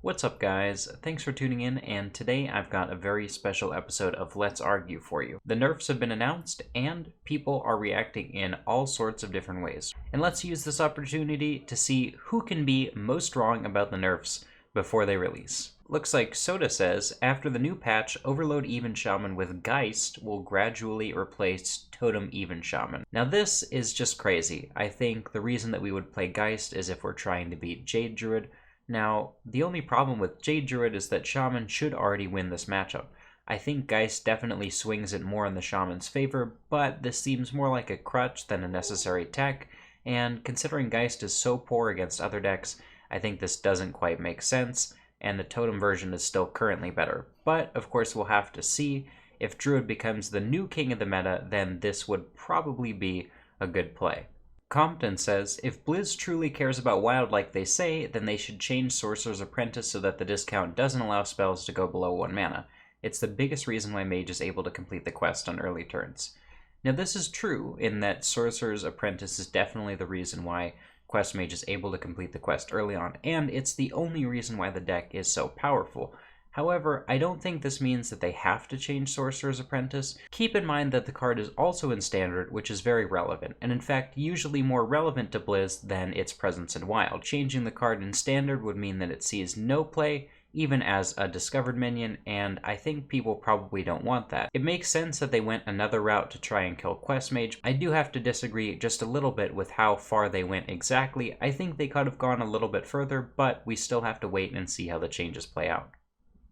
What's up, guys? Thanks for tuning in, and today I've got a very special episode of Let's Argue for you. The nerfs have been announced, and people are reacting in all sorts of different ways. And let's use this opportunity to see who can be most wrong about the nerfs before they release. Looks like Soda says, after the new patch, Overload Even Shaman with Geist will gradually replace Totem Even Shaman. Now this is just crazy. I think the reason that we would play Geist is if we're trying to beat Jade Druid. Now, the only problem with Jade Druid is that Shaman should already win this matchup. I think Geist definitely swings it more in the Shaman's favor, but this seems more like a crutch than a necessary tech, and considering Geist is so poor against other decks, I think this doesn't quite make sense, and the Totem version is still currently better. But, of course, we'll have to see. If Druid becomes the new king of the meta, then this would probably be a good play. Compton says, if Blizz truly cares about Wild like they say, then they should change Sorcerer's Apprentice so that the discount doesn't allow spells to go below 1 mana. It's the biggest reason why Mage is able to complete the quest on early turns. Now this is true in that Sorcerer's Apprentice is definitely the reason why Quest Mage is able to complete the quest early on, and it's the only reason why the deck is so powerful. However, I don't think this means that they have to change Sorcerer's Apprentice. Keep in mind that the card is also in Standard, which is very relevant, and in fact usually more relevant to Blizz than its presence in Wild. Changing the card in Standard would mean that it sees no play, even as a discovered minion, and I think people probably don't want that. It makes sense that they went another route to try and kill Quest Mage. I do have to disagree just a little bit with how far they went exactly. I think they could have gone a little bit further, but we still have to wait and see how the changes play out.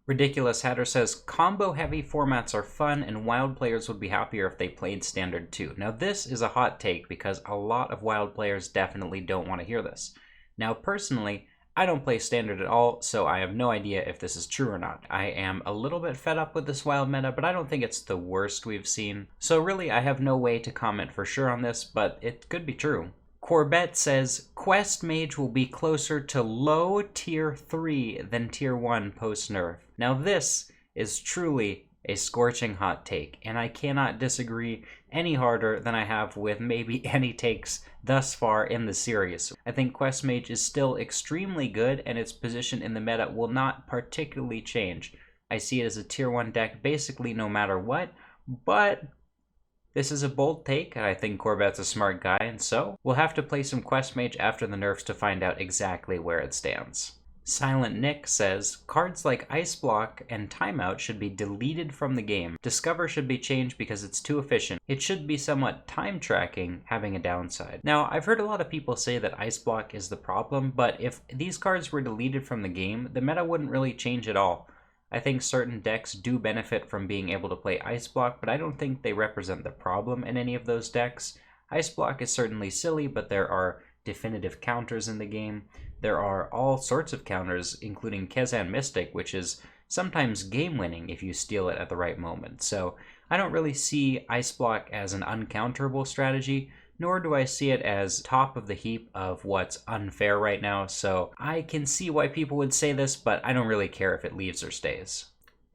Ridiculous Hatter says, combo-heavy formats are fun and Wild players would be happier if they played Standard too. Now this is a hot take because a lot of Wild players definitely don't want to hear this. Now personally, I don't play Standard at all, so I have no idea if this is true or not. I am a little bit fed up with this Wild meta, but I don't think it's the worst we've seen. So really, I have no way to comment for sure on this, but it could be true. Corbett says, Quest Mage will be closer to low tier 3 than tier 1 post-nerf. Now this is truly a scorching hot take, and I cannot disagree any harder than I have with maybe any takes thus far in the series. I think Quest Mage is still extremely good, and its position in the meta will not particularly change. I see it as a tier 1 deck basically no matter what, but this is a bold take, and I think Corbett's a smart guy, and so we'll have to play some Quest Mage after the nerfs to find out exactly where it stands. Silent Nick says, cards like Iceblock and Timeout should be deleted from the game. Discover should be changed because it's too efficient. It should be somewhat time tracking, having a downside. Now, I've heard a lot of people say that Iceblock is the problem, but if these cards were deleted from the game, the meta wouldn't really change at all. I think certain decks do benefit from being able to play Iceblock, but I don't think they represent the problem in any of those decks. Iceblock is certainly silly, but there are definitive counters in the game. There are all sorts of counters, including Kezan Mystic, which is sometimes game-winning if you steal it at the right moment. So I don't really see Iceblock as an uncounterable strategy, nor do I see it as top of the heap of what's unfair right now, so I can see why people would say this, but I don't really care if it leaves or stays.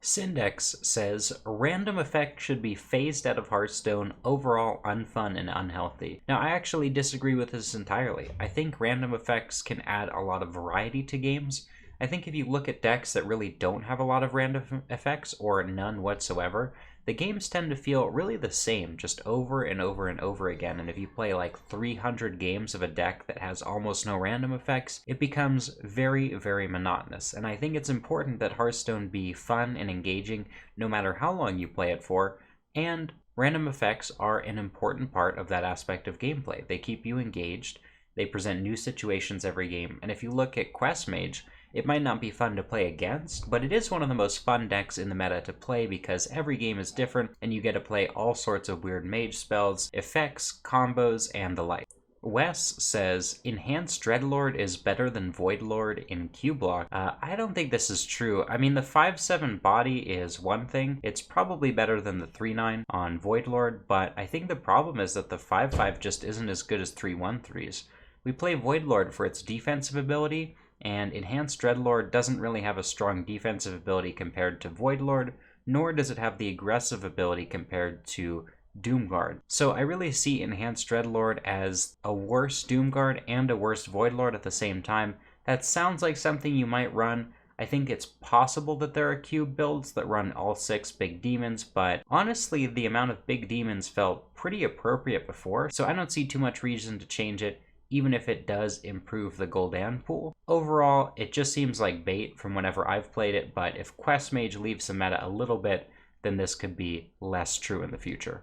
Syndex says, random effect should be phased out of Hearthstone, overall unfun and unhealthy. Now I actually disagree with this entirely. I think random effects can add a lot of variety to games. I think if you look at decks that really don't have a lot of random effects, or none whatsoever, the games tend to feel really the same, just over and over and over again, and if you play like 300 games of a deck that has almost no random effects, it becomes very, very monotonous. And I think it's important that Hearthstone be fun and engaging no matter how long you play it for, and random effects are an important part of that aspect of gameplay. They keep you engaged, they present new situations every game, and if you look at Quest Mage, it might not be fun to play against, but it is one of the most fun decks in the meta to play because every game is different and you get to play all sorts of weird mage spells, effects, combos, and the like. Wes says, Enhanced Dreadlord is better than Voidlord in Q-Block. I don't think this is true. I mean, the 5/7 body is one thing. It's probably better than the 3/9 on Voidlord, but I think the problem is that the 5/5 just isn't as good as 3/1/3s. We play Voidlord for its defensive ability, and Enhanced Dreadlord doesn't really have a strong defensive ability compared to Voidlord, nor does it have the aggressive ability compared to Doomguard. So I really see Enhanced Dreadlord as a worse Doomguard and a worse Voidlord at the same time. That sounds like something you might run. I think it's possible that there are cube builds that run all 6 big demons, but honestly, the amount of big demons felt pretty appropriate before, so I don't see too much reason to change it, even if it does improve the Gul'dan pool. Overall, it just seems like bait from whenever I've played it, but if Quest Mage leaves the meta a little bit, then this could be less true in the future.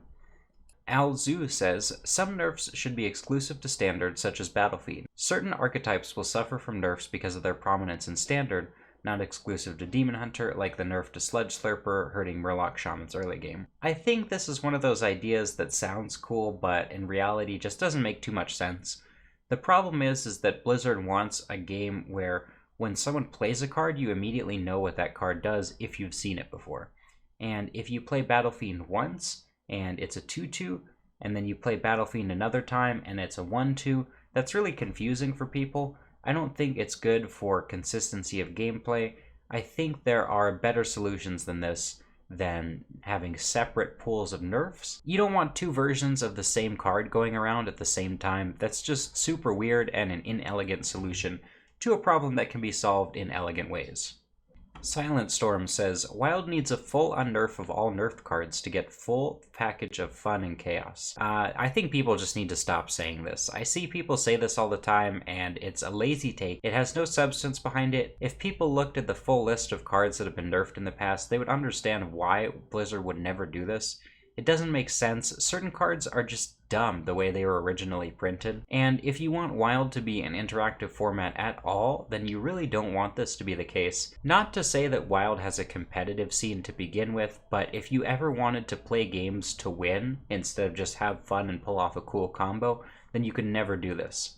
Alzu says, some nerfs should be exclusive to Standard, such as Battlefiend. Certain archetypes will suffer from nerfs because of their prominence in Standard, not exclusive to Demon Hunter, like the nerf to Sledge Slurper hurting Murloc Shaman's early game. I think this is one of those ideas that sounds cool, but in reality just doesn't make too much sense. The problem is that Blizzard wants a game where when someone plays a card, you immediately know what that card does if you've seen it before. And if you play Battlefiend once, and it's a 2-2, and then you play Battlefiend another time, and it's a 1-2, that's really confusing for people. I don't think it's good for consistency of gameplay. I think there are better solutions than this, than having separate pools of nerfs. You don't want 2 versions of the same card going around at the same time. That's just super weird and an inelegant solution to a problem that can be solved in elegant ways. Silent Storm says, Wild needs a full unnerf of all nerfed cards to get full package of fun and chaos. I think people just need to stop saying this. I see people say this all the time, and it's a lazy take. It has no substance behind it. If people looked at the full list of cards that have been nerfed in the past, they would understand why Blizzard would never do this. It doesn't make sense. Certain cards are just dumb the way they were originally printed. And if you want Wild to be an interactive format at all, then you really don't want this to be the case. Not to say that Wild has a competitive scene to begin with, but if you ever wanted to play games to win instead of just have fun and pull off a cool combo, then you could never do this.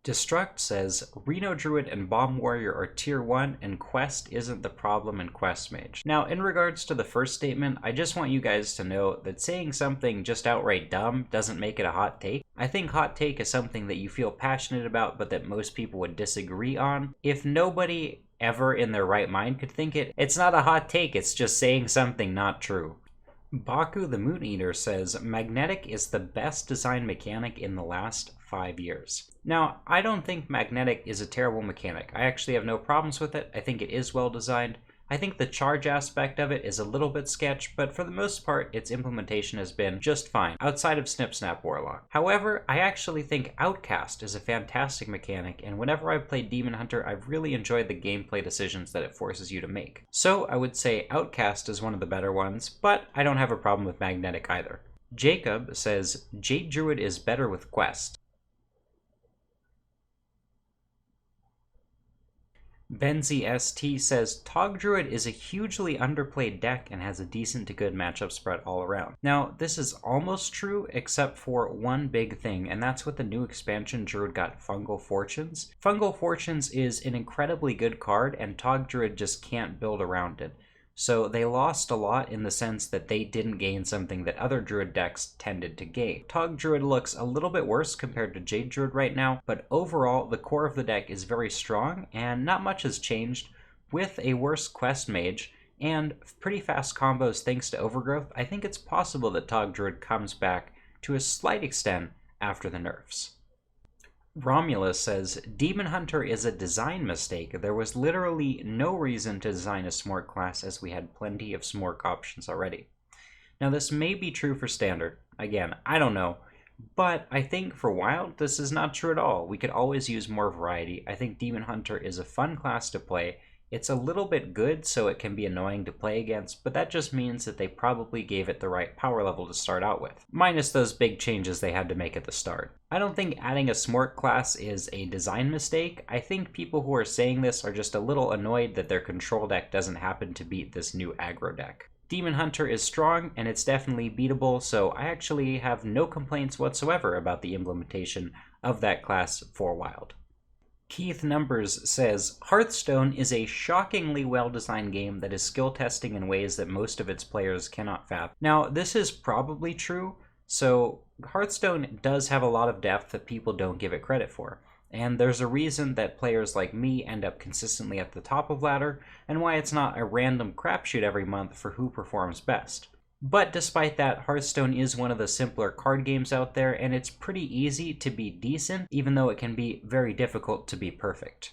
Destruct says, Reno Druid and Bomb Warrior are tier 1 and Quest isn't the problem in Quest Mage. Now, in regards to the first statement, I just want you guys to know that saying something just outright dumb doesn't make it a hot take. I think hot take is something that you feel passionate about but that most people would disagree on. If nobody ever in their right mind could think it, it's not a hot take, it's just saying something not true. Baku the Moon Eater says, Magnetic is the best design mechanic in the last 5 years. Now, I don't think Magnetic is a terrible mechanic. I actually have no problems with it. I think it is well designed. I think the charge aspect of it is a little bit sketch, but for the most part, its implementation has been just fine, outside of Snip Snap Warlock. However, I actually think Outcast is a fantastic mechanic, and whenever I've played Demon Hunter, I've really enjoyed the gameplay decisions that it forces you to make. So I would say Outcast is one of the better ones, but I don't have a problem with Magnetic either. Jacob says, Jade Druid is better with Quest. Benzi ST says, Tog Druid is a hugely underplayed deck and has a decent to good matchup spread all around. Now, this is almost true, except for one big thing, and that's with the new expansion Druid got Fungal Fortunes. Fungal Fortunes is an incredibly good card, and Tog Druid just can't build around it. So they lost a lot in the sense that they didn't gain something that other Druid decks tended to gain. Tog Druid looks a little bit worse compared to Jade Druid right now, but overall the core of the deck is very strong and not much has changed. With a worse Quest Mage and pretty fast combos thanks to Overgrowth, I think it's possible that Tog Druid comes back to a slight extent after the nerfs. Romulus says, Demon Hunter is a design mistake. There was literally no reason to design a Smork class as we had plenty of Smork options already. Now this may be true for Standard. Again, I don't know. But I think for Wild, this is not true at all. We could always use more variety. I think Demon Hunter is a fun class to play. It's a little bit good, so it can be annoying to play against, but that just means that they probably gave it the right power level to start out with, minus those big changes they had to make at the start. I don't think adding a Smork class is a design mistake. I think people who are saying this are just a little annoyed that their control deck doesn't happen to beat this new aggro deck. Demon Hunter is strong, and it's definitely beatable, so I actually have no complaints whatsoever about the implementation of that class for Wild. Keith Numbers says, Hearthstone is a shockingly well-designed game that is skill testing in ways that most of its players cannot fathom. Now, this is probably true, so Hearthstone does have a lot of depth that people don't give it credit for. And there's a reason that players like me end up consistently at the top of ladder, and why it's not a random crapshoot every month for who performs best. But despite that, Hearthstone is one of the simpler card games out there, and it's pretty easy to be decent, even though it can be very difficult to be perfect.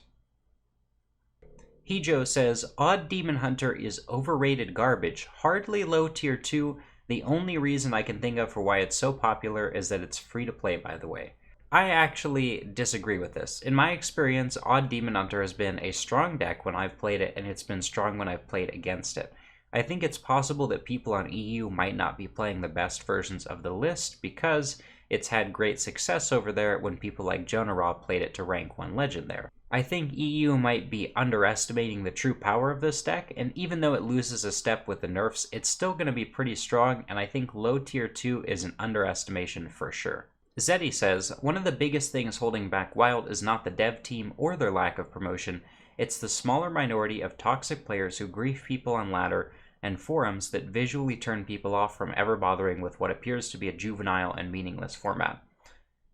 Hijo says, Odd Demon Hunter is overrated garbage, hardly low tier 2. The only reason I can think of for why it's so popular is that it's free to play, by the way. I actually disagree with this. In my experience, Odd Demon Hunter has been a strong deck when I've played it, and it's been strong when I've played against it. I think it's possible that people on EU might not be playing the best versions of the list because it's had great success over there when people like Jonah Raw played it to rank 1 legend there. I think EU might be underestimating the true power of this deck, and even though it loses a step with the nerfs, it's still going to be pretty strong, and I think low tier 2 is an underestimation for sure. Zeddy says, one of the biggest things holding back Wild is not the dev team or their lack of promotion, it's the smaller minority of toxic players who grief people on ladder and forums that visually turn people off from ever bothering with what appears to be a juvenile and meaningless format.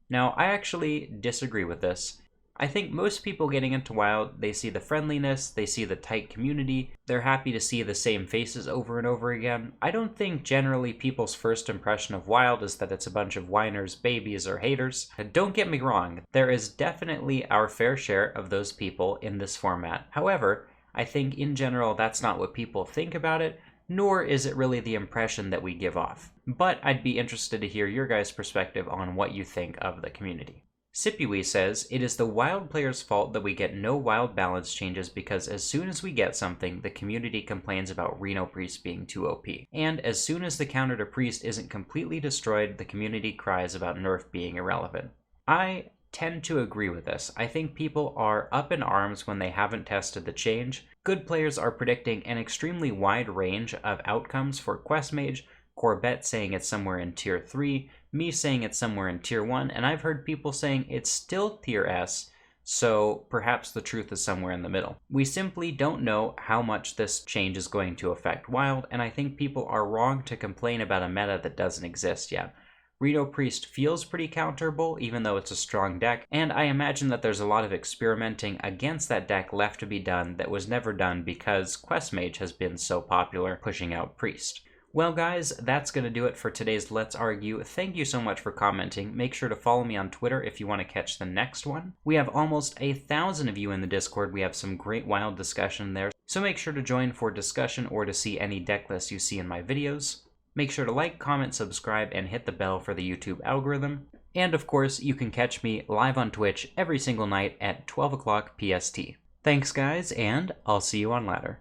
Now, I actually disagree with this. I think most people getting into WoW, they see the friendliness, they see the tight community, they're happy to see the same faces over and over again. I don't think generally people's first impression of WoW is that it's a bunch of whiners, babies, or haters. Don't get me wrong, there is definitely our fair share of those people in this format. However, I think in general that's not what people think about it, nor is it really the impression that we give off. But I'd be interested to hear your guys' perspective on what you think of the community. Sipiwi says, it is the Wild players' fault that we get no Wild balance changes because as soon as we get something, the community complains about Reno Priest being too OP. And as soon as the counter to Priest isn't completely destroyed, the community cries about nerf being irrelevant. I tend to agree with this. I think people are up in arms when they haven't tested the change. Good players are predicting an extremely wide range of outcomes for Quest Mage, Corbett saying it's somewhere in tier 3, me saying it's somewhere in tier 1, and I've heard people saying it's still tier S, so perhaps the truth is somewhere in the middle. We simply don't know how much this change is going to affect Wild, and I think people are wrong to complain about a meta that doesn't exist yet. Reno Priest feels pretty counterable, even though it's a strong deck, and I imagine that there's a lot of experimenting against that deck left to be done that was never done because Quest Mage has been so popular pushing out Priest. Well guys, that's going to do it for today's Let's Argue. Thank you so much for commenting. Make sure to follow me on Twitter if you want to catch the next one. We have almost 1,000 of you in the Discord. We have some great Wild discussion there, so make sure to join for discussion or to see any deck lists you see in my videos. Make sure to like, comment, subscribe, and hit the bell for the YouTube algorithm. And of course, you can catch me live on Twitch every single night at 12 o'clock PST. Thanks guys, and I'll see you on ladder.